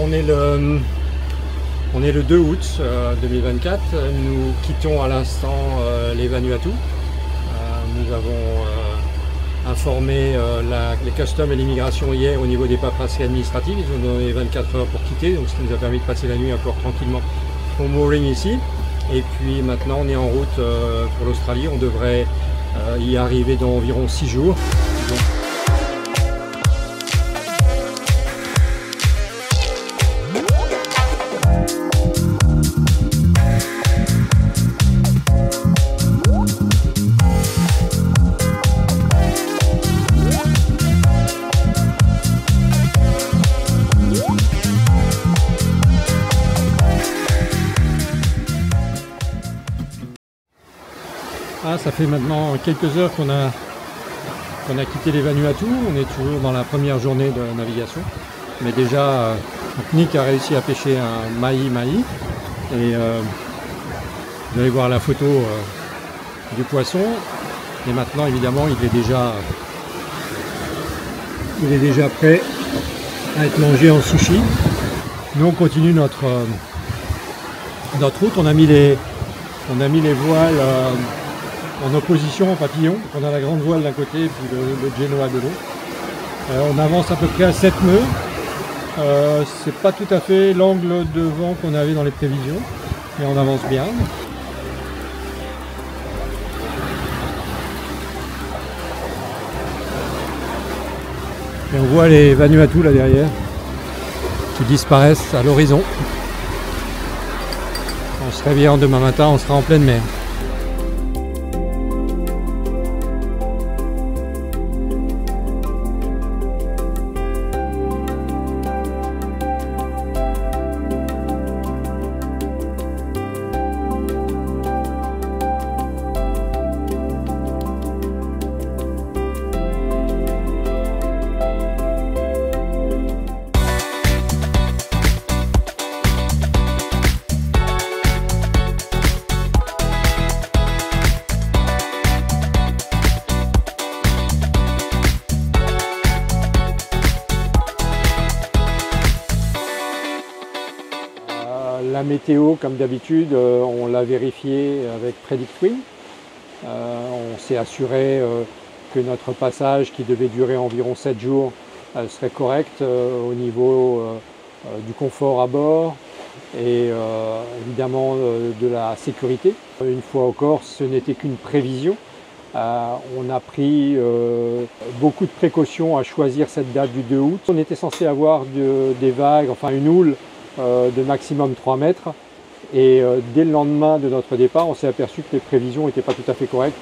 On est le 2 août 2024. Nous quittons à l'instant les Vanuatu. Nous avons informé les customs et l'immigration hier au niveau des paperasseries administratives. Ils ont donné 24 heures pour quitter, donc ça nous a permis de passer la nuit encore tranquillement au mooring ici. Et puis maintenant on est en route pour l'Australie. On devrait y arriver dans environ 6 jours. Donc, ça fait maintenant quelques heures qu'on a quitté les Vanuatu. On est toujours dans la première journée de navigation. Mais déjà, Nick a réussi à pêcher un mahi-mahi. Et vous allez voir la photo du poisson. Et maintenant, évidemment, il est déjà prêt à être mangé en sushi. Nous, on continue notre route. On a mis les voiles en opposition au papillon. On a la grande voile d'un côté et puis le Genoa de l'autre. On avance à peu près à 7 nœuds. C'est pas tout à fait l'angle de vent qu'on avait dans les prévisions, mais on avance bien. Et on voit les Vanuatu là derrière qui disparaissent à l'horizon. En se réveillant demain matin, on sera en pleine mer. La météo, comme d'habitude, on l'a vérifié avec PredictWind. On s'est assuré que notre passage, qui devait durer environ 7 jours, serait correct au niveau du confort à bord et évidemment de la sécurité. Une fois encore, ce n'était qu'une prévision. On a pris beaucoup de précautions à choisir cette date du 2 août. On était censé avoir des vagues, enfin une houle de maximum 3 mètres et dès le lendemain de notre départ on s'est aperçu que les prévisions n'étaient pas tout à fait correctes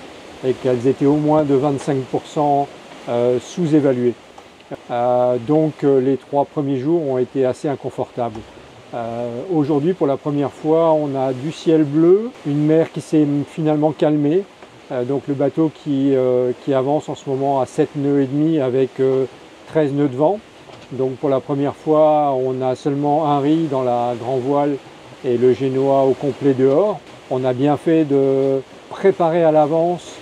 et qu'elles étaient au moins de 25% sous-évaluées. Donc les 3 premiers jours ont été assez inconfortables. Aujourd'hui pour la première fois on a du ciel bleu, une mer qui s'est finalement calmée, donc le bateau qui avance en ce moment à 7 nœuds et demi avec 13 nœuds de vent. Donc pour la première fois, on a seulement un riz dans la grand voile et le Genoa au complet dehors. On a bien fait de préparer à l'avance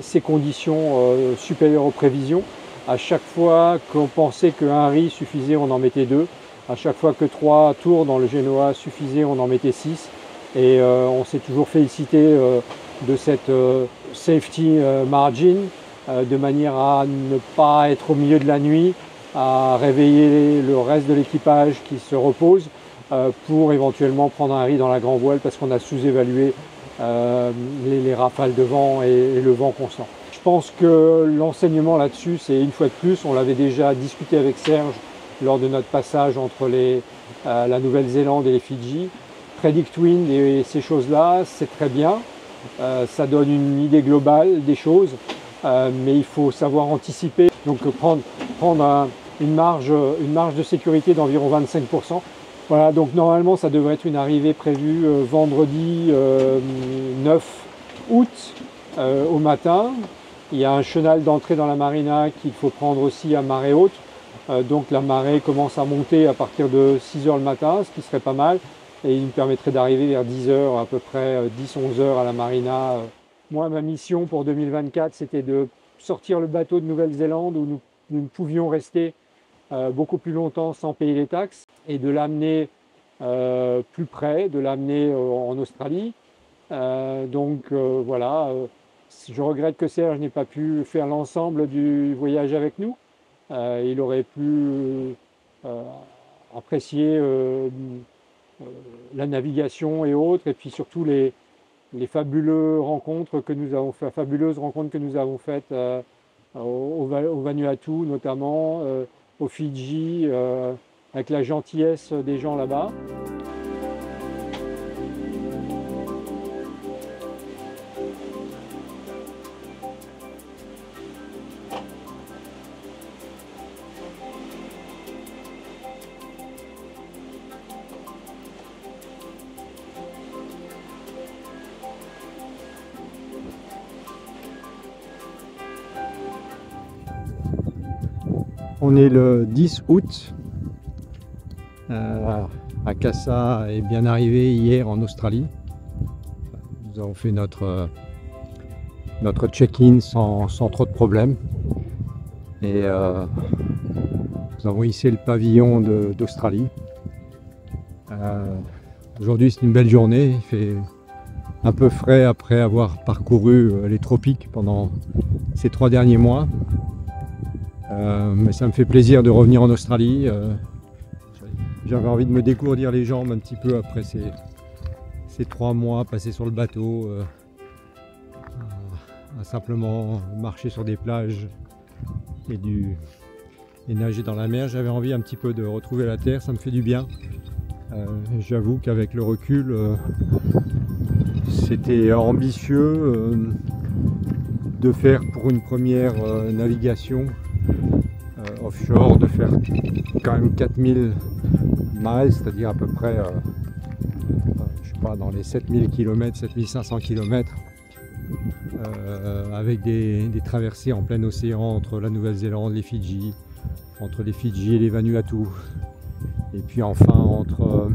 ces conditions supérieures aux prévisions. À chaque fois qu'on pensait qu'un riz suffisait, on en mettait 2. À chaque fois que 3 tours dans le Genoa suffisaient, on en mettait 6. Et on s'est toujours félicité de cette safety margin, de manière à ne pas être au milieu de la nuit, à réveiller le reste de l'équipage qui se repose pour éventuellement prendre un riz dans la grand voile parce qu'on a sous-évalué les rafales de vent et le vent constant. Je pense que l'enseignement là-dessus, c'est une fois de plus, on l'avait déjà discuté avec Serge lors de notre passage entre la Nouvelle-Zélande et les Fidji. PredictWind et ces choses-là, c'est très bien, ça donne une idée globale des choses, mais il faut savoir anticiper, donc prendre une marge de sécurité d'environ 25%. Voilà, donc normalement ça devrait être une arrivée prévue vendredi 9 août au matin. Il y a un chenal d'entrée dans la marina qu'il faut prendre aussi à marée haute. Donc la marée commence à monter à partir de 6 h le matin, ce qui serait pas mal. Et il nous permettrait d'arriver vers 10 h, à peu près 10-11 h à la marina. Moi, ma mission pour 2024, c'était de sortir le bateau de Nouvelle-Zélande où nous ne pouvions rester beaucoup plus longtemps sans payer les taxes et de l'amener plus près, de l'amener en Australie. Voilà, je regrette que Serge n'ait pas pu faire l'ensemble du voyage avec nous. Il aurait pu apprécier la navigation et autres, et puis surtout les fabuleuses rencontres que nous avons faites au Vanuatu notamment, aux Fidji, avec la gentillesse des gens là-bas. On est le 10 août. Akasa est bien arrivé hier en Australie. Nous avons fait notre check-in sans trop de problèmes. Et nous avons hissé le pavillon d'Australie. Aujourd'hui c'est une belle journée. Il fait un peu frais après avoir parcouru les tropiques pendant ces 3 derniers mois. Mais ça me fait plaisir de revenir en Australie. J'avais envie de me dégourdir les jambes un petit peu après ces 3 mois passés sur le bateau, à simplement marcher sur des plages et nager dans la mer. J'avais envie un petit peu de retrouver la terre, ça me fait du bien. J'avoue qu'avec le recul, c'était ambitieux de faire pour une première navigation offshore, de faire quand même 4000 miles, c'est-à-dire à peu près je sais pas, dans les 7000 km, 7500 km, avec des traversées en plein océan entre la Nouvelle-Zélande, les Fidji, entre les Fidji et les Vanuatu, et puis enfin entre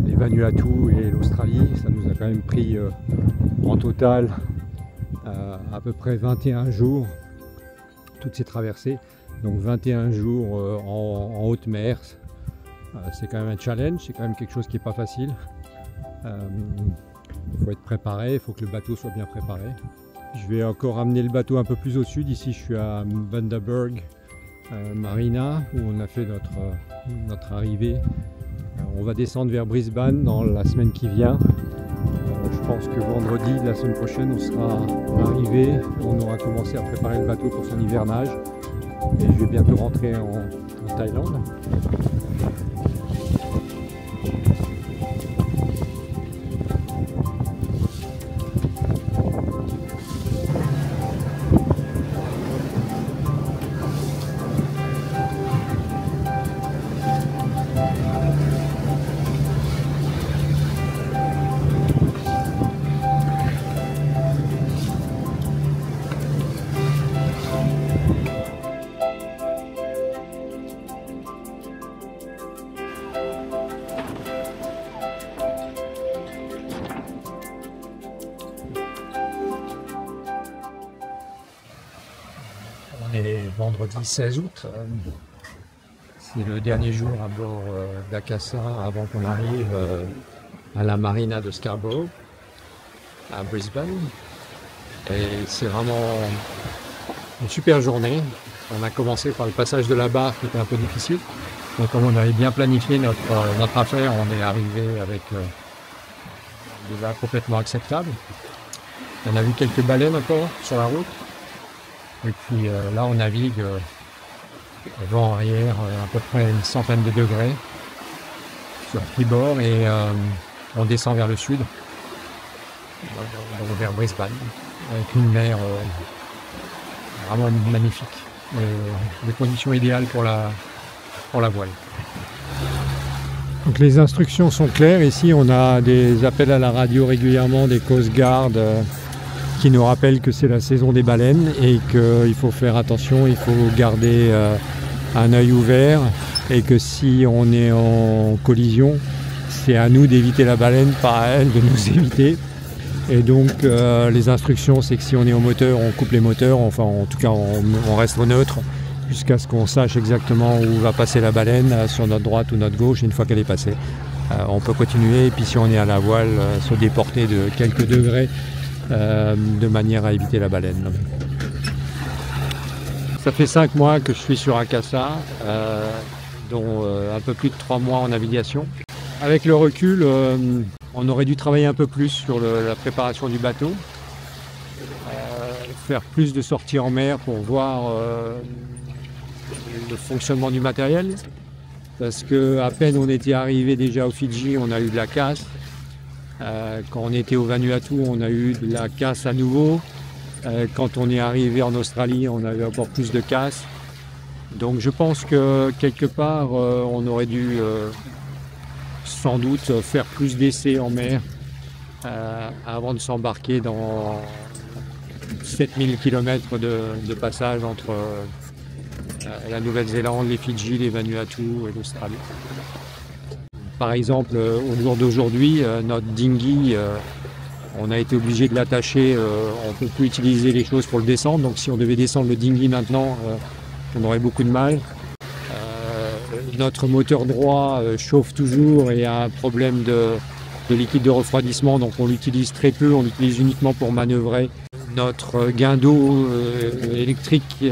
les Vanuatu et l'Australie. Ça nous a quand même pris en total à peu près 21 jours, toutes ces traversées. Donc 21 jours en haute mer, c'est quand même un challenge, c'est quand même quelque chose qui n'est pas facile. Il faut être préparé, il faut que le bateau soit bien préparé. Je vais encore amener le bateau un peu plus au sud. Ici je suis à Bundaberg Marina, où on a fait notre arrivée. On va descendre vers Brisbane dans la semaine qui vient. Je pense que vendredi de la semaine prochaine on sera arrivé, on aura commencé à préparer le bateau pour son hivernage. Et je vais bientôt rentrer en Thaïlande. On est vendredi 16 août. C'est le dernier jour à bord d'Akasa avant qu'on arrive à la marina de Scarborough, à Brisbane. Et c'est vraiment une super journée. On a commencé par le passage de la barre qui était un peu difficile. Donc comme on avait bien planifié notre affaire, on est arrivé avec des vagues complètement acceptables. On a vu quelques baleines encore sur la route. Et puis là on navigue vent arrière à peu près une centaine de degrés sur tribord et on descend vers le sud, vers Brisbane, avec une mer vraiment magnifique. Des conditions idéales pour la voile. Donc les instructions sont claires. Ici on a des appels à la radio régulièrement des Coast Guard qui nous rappellent que c'est la saison des baleines et qu'il faut faire attention, il faut garder un œil ouvert et que si on est en collision, c'est à nous d'éviter la baleine, pas à elle de nous éviter. Et donc les instructions, c'est que si on est au moteur, on coupe les moteurs, enfin en tout cas on reste au neutre jusqu'à ce qu'on sache exactement où va passer la baleine, sur notre droite ou notre gauche. Une fois qu'elle est passée, on peut continuer, et puis si on est à la voile, se déporter de quelques degrés de manière à éviter la baleine. Ça fait 5 mois que je suis sur Akassa, dont un peu plus de 3 mois en navigation. Avec le recul, on aurait dû travailler un peu plus sur la préparation du bateau, faire plus de sorties en mer pour voir le fonctionnement du matériel. Parce qu'à peine on était arrivé déjà aux Fidji, on a eu de la casse. Quand on était au Vanuatu, on a eu de la casse à nouveau. Quand on est arrivé en Australie, on a eu encore plus de casse. Donc je pense que quelque part, on aurait dû sans doute faire plus d'essais en mer avant de s'embarquer dans 7000 km de passage entre la Nouvelle-Zélande, les Fidji, les Vanuatu et l'Australie. Par exemple, au jour d'aujourd'hui, notre dinghy, on a été obligé de l'attacher, on ne peut plus utiliser les choses pour le descendre, donc si on devait descendre le dinghy maintenant, on aurait beaucoup de mal. Notre moteur droit chauffe toujours et a un problème de liquide de refroidissement, donc on l'utilise très peu, on l'utilise uniquement pour manœuvrer. Notre guindeau électrique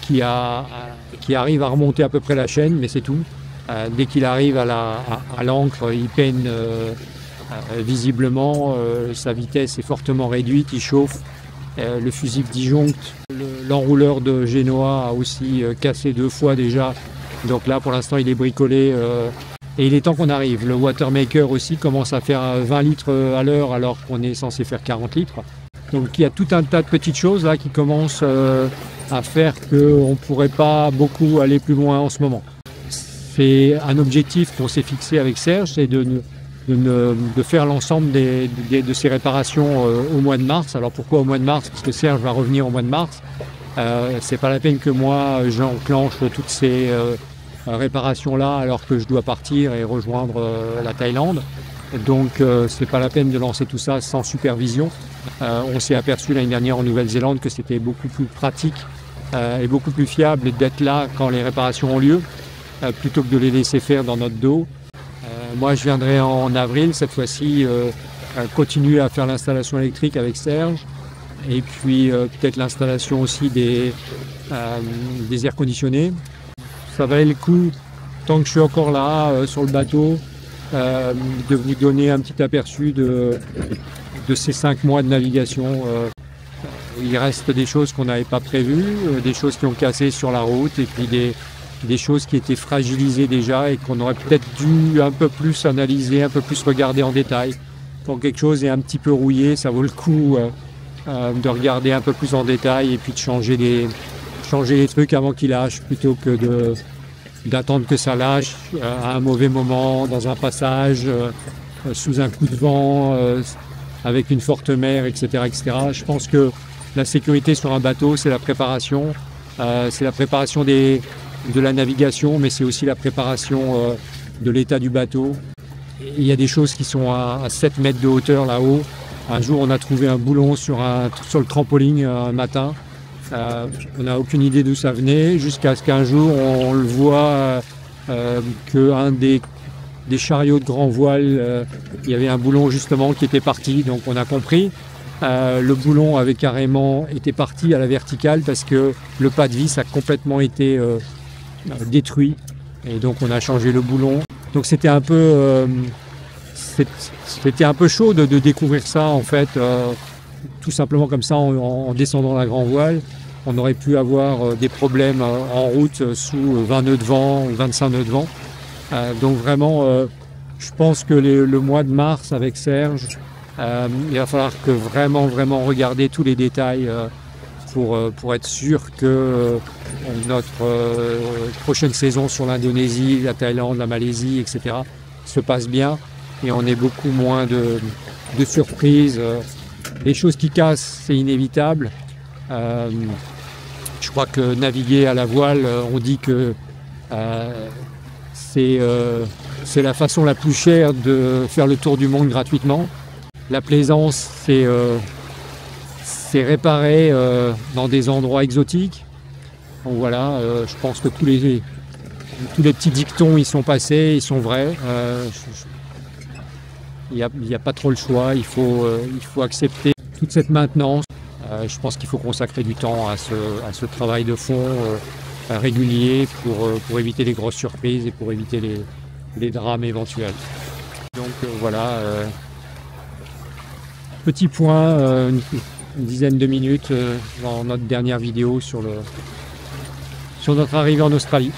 qui arrive à remonter à peu près la chaîne, mais c'est tout. Dès qu'il arrive à l'ancre, il peine visiblement, sa vitesse est fortement réduite, il chauffe. Le fusible disjoncte. L'enrouleur de Genoa a aussi cassé 2 fois déjà. Donc là, pour l'instant, il est bricolé. Et il est temps qu'on arrive. Le Watermaker aussi commence à faire 20 litres à l'heure alors qu'on est censé faire 40 litres. Donc il y a tout un tas de petites choses là qui commencent à faire qu'on ne pourrait pas beaucoup aller plus loin en ce moment. C'est un objectif qu'on s'est fixé avec Serge, c'est de faire l'ensemble de ces réparations au mois de mars. Alors pourquoi au mois de mars? Parce que Serge va revenir au mois de mars. C'est pas la peine que moi j'enclenche toutes ces réparations-là alors que je dois partir et rejoindre la Thaïlande. Donc c'est pas la peine de lancer tout ça sans supervision. On s'est aperçu l'année dernière en Nouvelle-Zélande que c'était beaucoup plus pratique et beaucoup plus fiable d'être là quand les réparations ont lieu plutôt que de les laisser faire dans notre dos. Moi je viendrai en avril cette fois-ci continuer à faire l'installation électrique avec Serge et puis peut-être l'installation aussi des airs conditionnés. Ça valait le coup, tant que je suis encore là sur le bateau, de vous donner un petit aperçu de ces 5 mois de navigation. Il reste des choses qu'on n'avait pas prévues, des choses qui ont cassé sur la route et puis des choses qui étaient fragilisées déjà et qu'on aurait peut-être dû un peu plus analyser, un peu plus regarder en détail. Quand quelque chose est un petit peu rouillé, ça vaut le coup de regarder un peu plus en détail et puis de changer les trucs avant qu'il lâche plutôt que d'attendre que ça lâche à un mauvais moment, dans un passage, sous un coup de vent, avec une forte mer, etc., etc. Je pense que la sécurité sur un bateau, c'est la préparation. C'est la préparation de la navigation, mais c'est aussi la préparation de l'état du bateau. Et il y a des choses qui sont à 7 mètres de hauteur là-haut. Un jour, on a trouvé un boulon sur le trampoline un matin. On n'a aucune idée d'où ça venait, jusqu'à ce qu'un jour, on le voit qu'un des chariots de grand voile, il y avait un boulon justement qui était parti, donc on a compris. Le boulon avait carrément été parti à la verticale parce que le pas de vis a complètement été détruit et donc on a changé le boulon. Donc c'était un peu chaud de découvrir ça en fait, tout simplement comme ça en descendant la grand voile. On aurait pu avoir des problèmes en route sous 20 nœuds de vent ou 25 nœuds de vent. Donc vraiment, je pense que le mois de mars avec Serge, il va falloir que vraiment regarder tous les détails pour être sûr que notre prochaine saison sur l'Indonésie, la Thaïlande, la Malaisie, etc. se passe bien et on ait beaucoup moins de surprises. Les choses qui cassent, c'est inévitable. Je crois que naviguer à la voile, on dit que c'est la façon la plus chère de faire le tour du monde gratuitement. La plaisance, c'est réparer dans des endroits exotiques. Donc voilà, je pense que tous les petits dictons ils sont passés, ils sont vrais. Il n'y a pas trop le choix, il faut accepter toute cette maintenance. Je pense qu'il faut consacrer du temps à ce travail de fond régulier pour éviter les grosses surprises et pour éviter les drames éventuels. Donc voilà, petit point, une dizaine de minutes dans notre dernière vidéo sur notre arrivée en Australie.